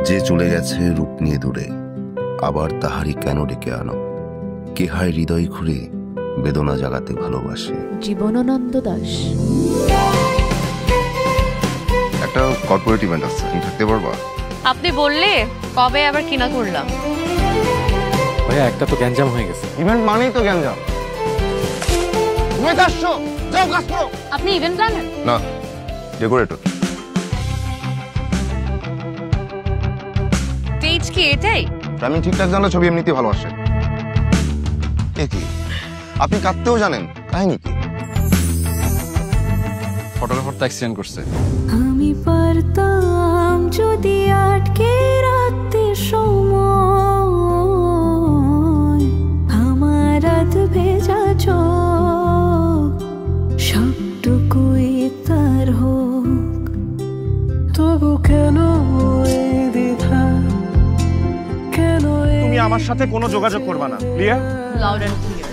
যে চলে গেছে রূপ নিয়ে দূরে, আবার তাহারি কেন ডেকে আনো? কে হায় হৃদয় ঘুরে বেদনা জাগাতে ভালোবাসে। জীবনানন্দ দাশ। একটা কর্পোরেট ইভেন্ট আছে, তুমি থাকতে পারবা? আপনি বললে কবে আবার কিনা করলাম। ভাইয়া একটা তো গ্যাঞ্জাম হয়ে গেছে। ইভেন্ট মানেই তো গ্যাঞ্জাম। তুমি আসছো, যাও কাজ করো। আপনি ইভেন্ট প্ল্যানার? না, ডেকোরেটর। স্টেজ কি এটাই? আমি ঠিকঠাক জানলে ছবি এমনিতেই ভালো আসে। কি আপনি কাঁদতেও জানেন? কাহিনী কি? ফটোগ্রাফার তো অ্যাক্সিডেন্ট করছে। আমি পারতাম যদি আটকে রাখতে সময়, আমার রাত ভেজা চোখ সবটুকুই তার হোক। তবু কেন দ্বিধা, কেন তুমি আমার সাথে কোনো যোগাযোগ করবা না, ক্লিয়ার? Loud and clear.